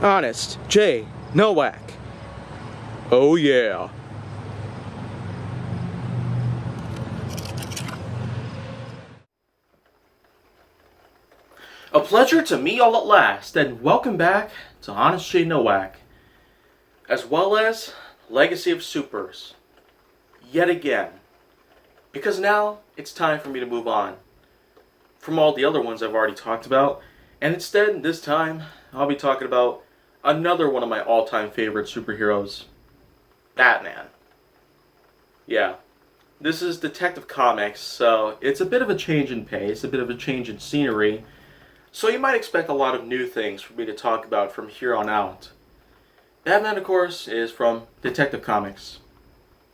Honest J. Nowak. Oh yeah. A pleasure to meet y'all at last, and welcome back to Honest J. Nowak, as well as Legacy of Supers, yet again. Because now it's time for me to move on from all the other ones I've already talked about, and instead, this time, I'll be talking about another one of my all-time favorite superheroes, Batman. Yeah, this is Detective Comics, so it's a bit of a change in pace, a bit of a change in scenery, so you might expect a lot of new things for me to talk about from here on out. Batman, of course, is from Detective Comics.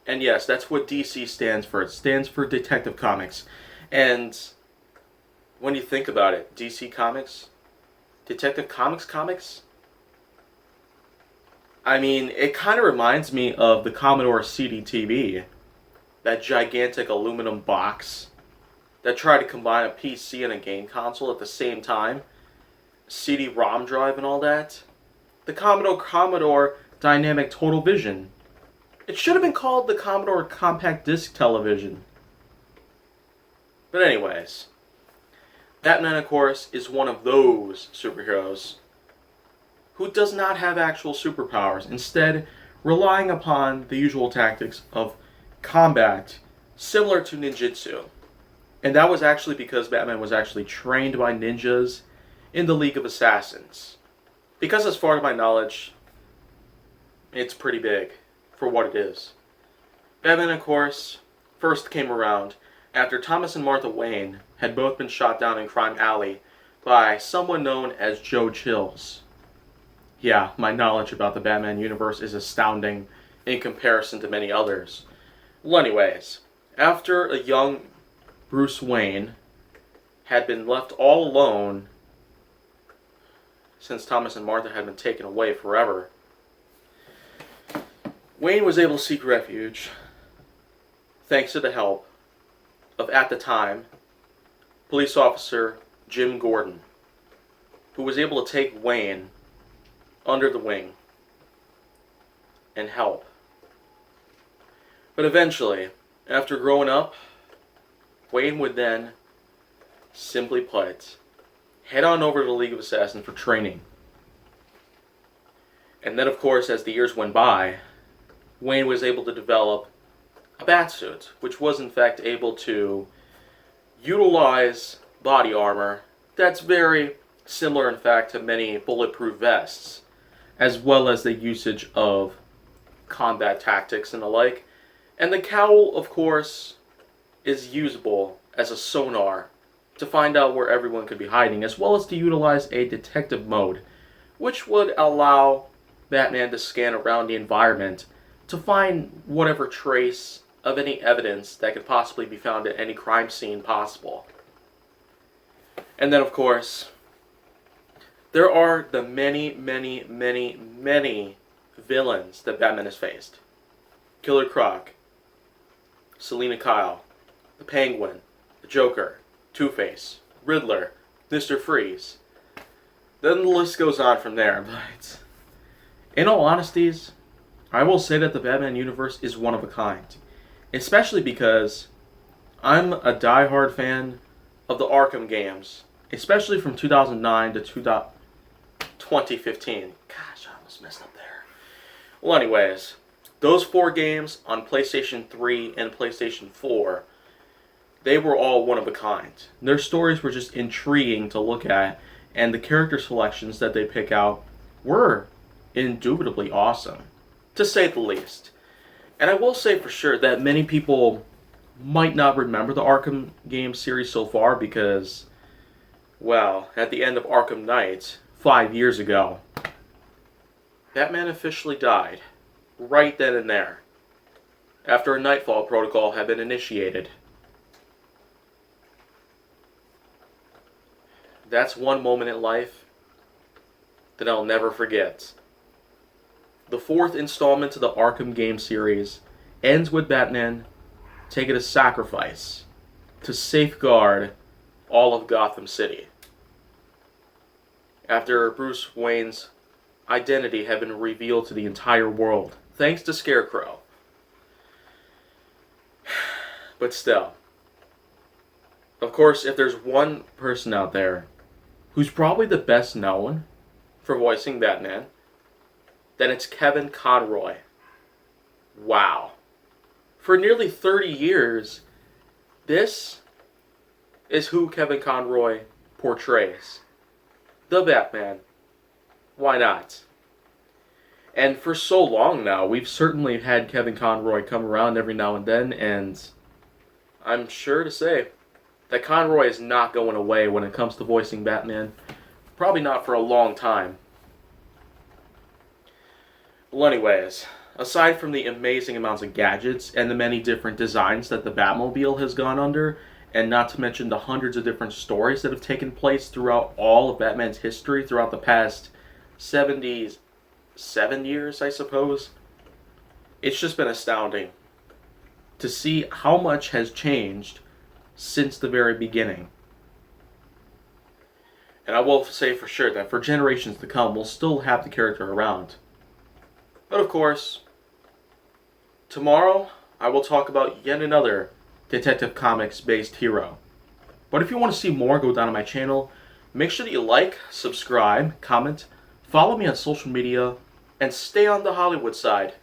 And yes, that's what DC stands for. It stands for Detective Comics. And when you think about it, DC Comics, Detective Comics, I mean, it kind of reminds me of the Commodore CD-TV, that gigantic aluminum box that tried to combine a PC and a game console at the same time, CD-ROM drive and all that. The Commodore Dynamic Total Vision. It should have been called the Commodore Compact Disc Television. But anyways, Batman, of course, is one of those superheroes who does not have actual superpowers, instead relying upon the usual tactics of combat, similar to ninjutsu. And that was actually because Batman was actually trained by ninjas in the League of Assassins. Because as far as my knowledge, it's pretty big for what it is. Batman, of course, first came around after Thomas and Martha Wayne had both been shot down in Crime Alley by someone known as Joe Chills. Yeah, my knowledge about the Batman universe is astounding in comparison to many others. Well, anyways, after a young Bruce Wayne had been left all alone since Thomas and Martha had been taken away forever, Wayne was able to seek refuge thanks to the help of, at the time, police officer Jim Gordon, who was able to take Wayne under the wing and help. But eventually, after growing up, Wayne would then, simply put, head on over to the League of Assassins for training. And then, of course, as the years went by, Wayne was able to develop a batsuit, which was in fact able to utilize body armor that's very similar, in fact, to many bulletproof vests, as well as the usage of combat tactics and the like. And the cowl, of course, is usable as a sonar to find out where everyone could be hiding, as well as to utilize a detective mode, which would allow Batman to scan around the environment to find whatever trace of any evidence that could possibly be found at any crime scene possible. And then, of course, there are the many villains that Batman has faced. Killer Croc, Selina Kyle, the Penguin, the Joker, Two-Face, Riddler, Mr. Freeze. Then the list goes on from there, but in all honesties, I will say that the Batman universe is one of a kind. Especially because I'm a die-hard fan of the Arkham games, especially from 2009 to 2015. Gosh, I almost messed up there. Well, anyways, those 4 games on PlayStation 3 and PlayStation 4, they were all one of a kind. Their stories were just intriguing to look at, and the character selections that they pick out were indubitably awesome, to say the least. And I will say for sure that many people might not remember the Arkham game series so far because, well, at the end of Arkham Knight, 5 years ago, Batman officially died, right then and there, after a Nightfall protocol had been initiated. That's one moment in life that I'll never forget. The 4th installment to the Arkham game series ends with Batman taking a sacrifice to safeguard all of Gotham City. After Bruce Wayne's identity had been revealed to the entire world, thanks to Scarecrow. But still, of course, if there's one person out there who's probably the best known for voicing Batman, then it's Kevin Conroy. Wow. For nearly 30 years, this is who Kevin Conroy portrays. The Batman. Why not? And for so long now, we've certainly had Kevin Conroy come around every now and then, and I'm sure to say that Conroy is not going away when it comes to voicing Batman. Probably not for a long time. Well, anyways, aside from the amazing amounts of gadgets and the many different designs that the Batmobile has gone under, and not to mention the hundreds of different stories that have taken place throughout all of Batman's history throughout the past 77 years, I suppose, it's just been astounding to see how much has changed since the very beginning. And I will say for sure that for generations to come, we'll still have the character around. But of course, tomorrow I will talk about yet another Detective Comics based hero. But if you want to see more, go down to my channel. Make sure that you like, subscribe, comment, follow me on social media, and stay on the Hollywood side.